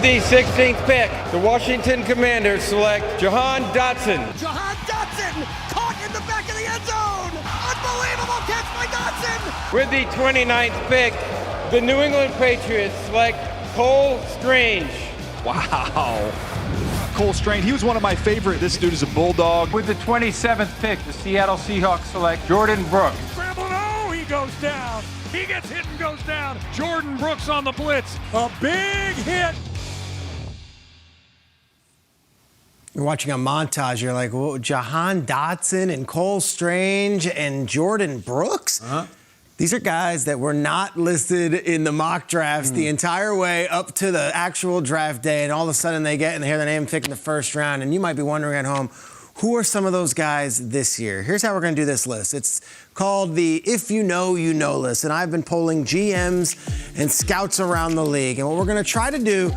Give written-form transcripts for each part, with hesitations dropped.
The 16th pick, the Washington Commanders select Jahan Dotson. Jahan Dotson caught in the back of the end zone. Unbelievable catch by Dotson. With the 29th pick, the New England Patriots select Cole Strange. Wow. Cole Strange, he was one of my favorite. This dude is a bulldog. With the 27th pick, the Seattle Seahawks select Jordan Brooks. Scramble, no, he goes down. He gets hit and goes down. Jordan Brooks on the blitz. A big hit. You're watching a montage. You're like, whoa, Jahan Dotson and Cole Strange and Jordan Brooks? These are guys that were not listed in the mock drafts the entire way up to the actual draft day, and all of a sudden they hear their name picked in the first round, and you might be wondering at home, who are some of those guys this year? Here's how we're going to do this list. It's called the If You Know, You Know list, and I've been polling GMs and scouts around the league, and what we're going to try to do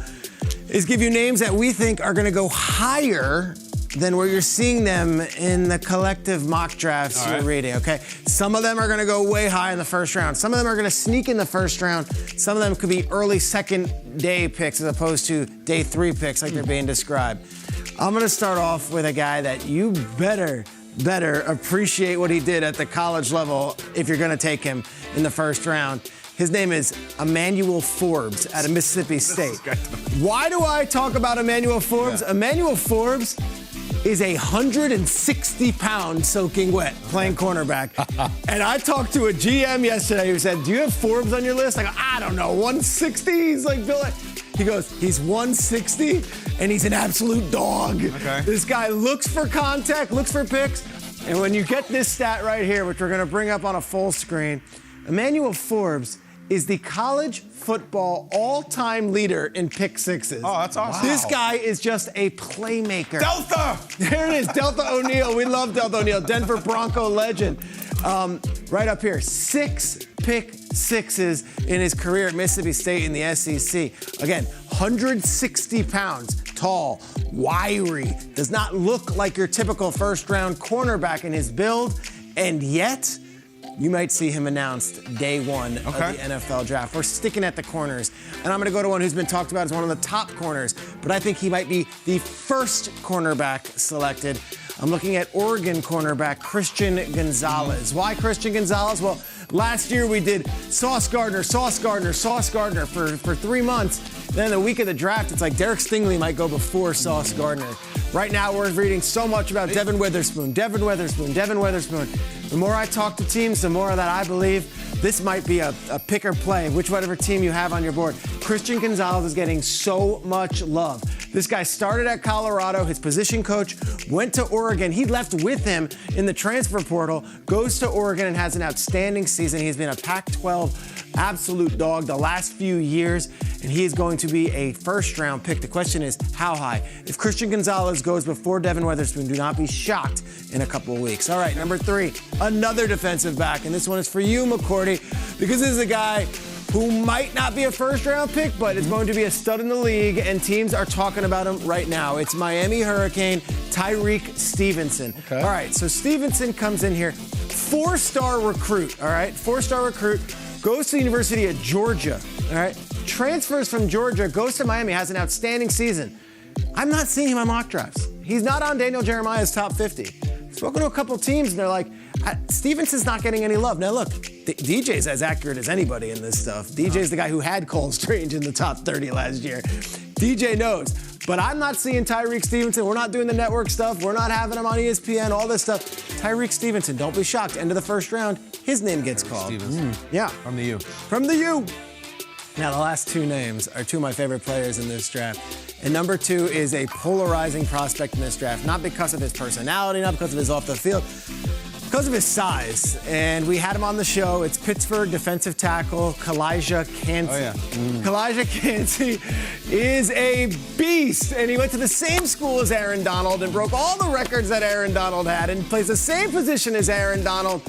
is give you names that we think are going to go higher than where you're seeing them in the collective mock drafts you're reading, okay? Some of them are going to go way high in the first round. Some of them are going to sneak in the first round. Some of them could be early second day picks as opposed to day 3 picks like they're being described. I'm going to start off with a guy that you better appreciate what he did at the college level if you're going to take him in the first round. His name is Emmanuel Forbes out of Mississippi State. Why do I talk about Emmanuel Forbes? Emmanuel Forbes is 160-pound soaking wet playing cornerback. And I talked to a GM yesterday who said, do you have Forbes on your list? I go, I don't know, 160? He's like, Bill. He goes, he's 160, and he's an absolute dog. Okay. This guy looks for contact, looks for picks. And when you get this stat right here, which we're going to bring up on a full screen, Emmanuel Forbes is the college football all-time leader in pick sixes. Oh, that's awesome. This guy is just a playmaker. Delta! There it is, Delta O'Neal. We love Delta O'Neal, Denver Bronco legend. Right up here, 6 pick sixes in his career at Mississippi State in the SEC. Again, 160 pounds, tall, wiry, does not look like your typical first-round cornerback in his build, and yet you might see him announced day 1 of the NFL draft. We're sticking at the corners, and I'm going to go to one who's been talked about as one of the top corners, but I think he might be the first cornerback selected. I'm looking at Oregon cornerback Christian Gonzalez. Why Christian Gonzalez? Well, last year we did Sauce Gardner for 3 months. Then the week of the draft, it's like Derek Stingley might go before Sauce Gardner. Right now, we're reading so much about Devin Witherspoon. The more I talk to teams, the more that I believe this might be a pick or play, whatever team you have on your board. Christian Gonzalez is getting so much love. This guy started at Colorado. His position coach went to Oregon. He left with him in the transfer portal, goes to Oregon and has an outstanding season. He's been a Pac-12 absolute dog the last few years, and he is going to be a first-round pick. The question is, how high? If Christian Gonzalez goes before Devin Witherspoon, do not be shocked in a couple of weeks. All right, number 3, another defensive back, and this one is for you, McCourty, because this is a guy who might not be a first-round pick, but is going to be a stud in the league, and teams are talking about him right now. It's Miami Hurricane Tyrique Stevenson. All right, so Stevenson comes in here, 4-star recruit, all right? 4-star recruit, goes to the University of Georgia, all right? Transfers from Georgia, goes to Miami, has an outstanding season. I'm not seeing him on mock drafts. He's not on Daniel Jeremiah's top 50. Spoken to a couple teams, and they're like, Stevenson's not getting any love. Now, look, DJ's as accurate as anybody in this stuff. DJ's the guy who had Cole Strange in the top 30 last year. DJ knows. But I'm not seeing Tyrique Stevenson. We're not doing the network stuff. We're not having him on ESPN, all this stuff. Tyrique Stevenson, don't be shocked. End of the first round, his name gets called. Yeah. From the U. From the U. Now, the last 2 names are 2 of my favorite players in this draft. And number 2 is a polarizing prospect in this draft, not because of his personality, not because of his off the field, because of his size. And we had him on the show. It's Pittsburgh defensive tackle Calijah Kancey. Calijah Kancey is a beast, and he went to the same school as Aaron Donald and broke all the records that Aaron Donald had and plays the same position as Aaron Donald.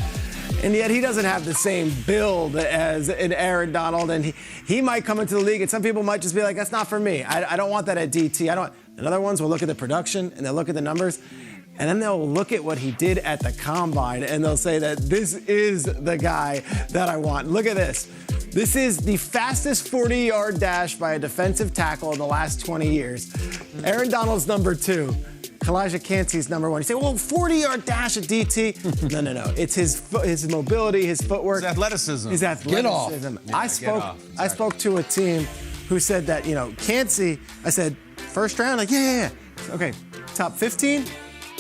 And yet he doesn't have the same build as an Aaron Donald, and he might come into the league, and some people might just be like, that's not for me. I don't want that at DT. And other ones will look at the production, and they'll look at the numbers, and then they'll look at what he did at the Combine, and they'll say that this is the guy that I want. Look at this. This is the fastest 40-yard dash by a defensive tackle in the last 20 years. Aaron Donald's number 2. Kalijah Cansey's number 1. You say, well, 40-yard dash at DT. No. It's his mobility, his footwork. His athleticism. His athleticism. Get off. Yeah, I spoke to a team who said that, Cansey, I said, first round? Like, yeah. Okay, top 15?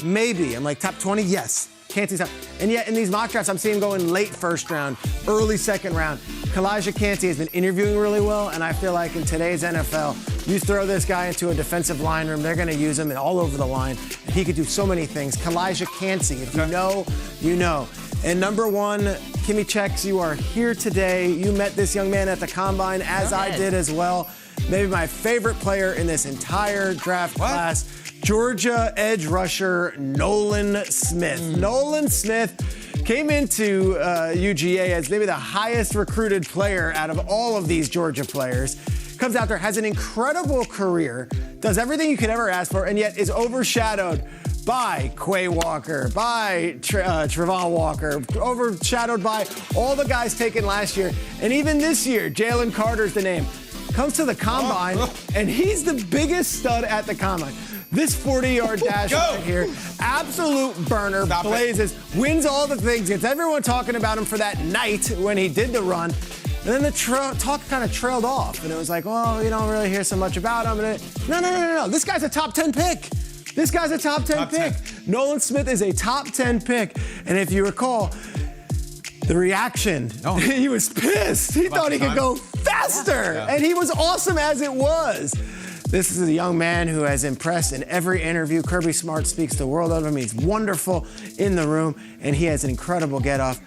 Maybe. I'm like, top 20? Yes. Cansey's top. And yet, in these mock drafts, I'm seeing him going late first round, early second round. Kalijah Cansey has been interviewing really well, and I feel like in today's NFL, you throw this guy into a defensive line room, they're going to use him all over the line. And he could do so many things. Kalijah Cansey, if you know, you know. And number 1, Kimmy Checks, you are here today. You met this young man at the Combine, as I did as well. Maybe my favorite player in this entire draft class. Georgia edge rusher Nolan Smith. Nolan Smith came into UGA as maybe the highest recruited player out of all of these Georgia players. Comes out there, has an incredible career, does everything you could ever ask for, and yet is overshadowed by Quay Walker, by Trevon Walker, overshadowed by all the guys taken last year. And even this year, Jalen Carter's the name. Comes to the Combine, and he's the biggest stud at the Combine. This 40-yard dash right here, absolute burner, blazes, wins all the things, gets everyone talking about him for that night when he did the run. And then the talk kind of trailed off, and it was like, well, you don't really hear so much about him. And no. This guy's a top 10 pick. This guy's a top 10 pick. Nolan Smith is a top 10 pick. And if you recall, the reaction, he was pissed. He thought he could go faster. Yeah. And he was awesome as it was. This is a young man who has impressed in every interview. Kirby Smart speaks the world of him. He's wonderful in the room, and he has an incredible get-off.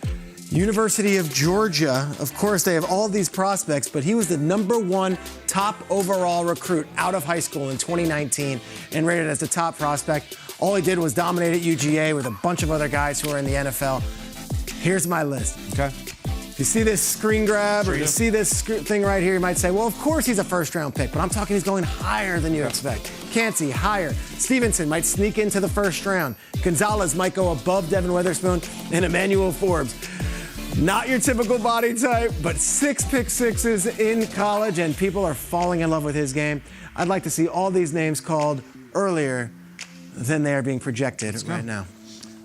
University of Georgia, of course, they have all these prospects, but he was the number 1 top overall recruit out of high school in 2019 and rated as the top prospect. All he did was dominate at UGA with a bunch of other guys who are in the NFL. Here's my list. Okay. You see this screen grab, or you see this thing right here, you might say, well, of course he's a first-round pick, but I'm talking he's going higher than you expect. Cansey, higher. Stevenson might sneak into the first round. Gonzalez might go above Devin Witherspoon and Emmanuel Forbes. Not your typical body type, but 6 pick sixes in college, and people are falling in love with his game. I'd like to see all these names called earlier than they are being projected right now.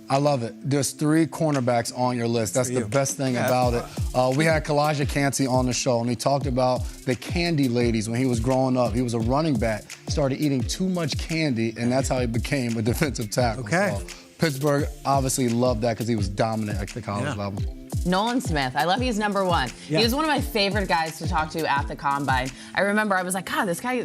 I love it. There's 3 cornerbacks on your list. That's the best thing about it. We had Kalijah Cansey on the show, and he talked about the candy ladies when he was growing up. He was a running back, started eating too much candy, and that's how he became a defensive tackle. Okay. So Pittsburgh obviously loved that because he was dominant at the college level. Nolan Smith. I love he's number 1. Yeah. He was one of my favorite guys to talk to at the Combine. I remember I was like, God, this guy,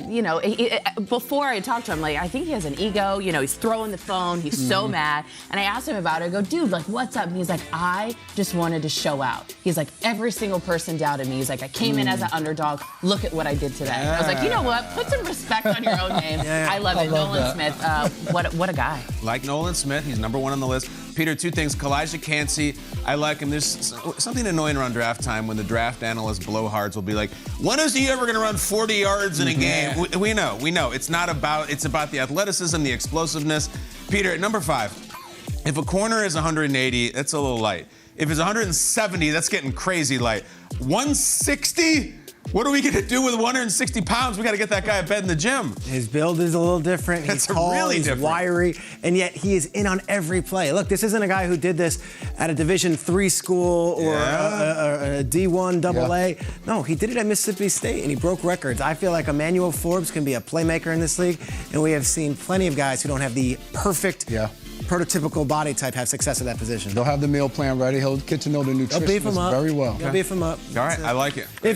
before I talked to him, like, I think he has an ego. He's throwing the phone. He's so mad. And I asked him about it. I go, dude, like, what's up? And he's like, I just wanted to show out. He's like, every single person doubted me. He's like, I came in as an underdog. Look at what I did today. I was like, you know what? Put some respect on your own name. I love it. Nolan Smith, what a guy. Like Nolan Smith, he's number 1 on the list. Peter, 2 things. Kalijah Cansey, I like him. There's something annoying around draft time when the draft analysts blowhards will be like, when is he ever going to run 40 yards in a game? We know. It's about the athleticism, the explosiveness. Peter, at number 5, if a corner is 180, that's a little light. If it's 170, that's getting crazy light. 160? What are we going to do with 160 pounds? We got to get that guy a bed in the gym. His build is a little different. He's tall, really he's different. wiry, and yet he is in on every play. Look, this isn't a guy who did this at a Division III school or a D1 AA. No, he did it at Mississippi State, and he broke records. I feel like Emmanuel Forbes can be a playmaker in this league, and we have seen plenty of guys who don't have the perfect prototypical body type have success at that position. They'll have the meal plan ready. He'll get to know the nutritionist very well. He'll beef him up. All right, I like it. If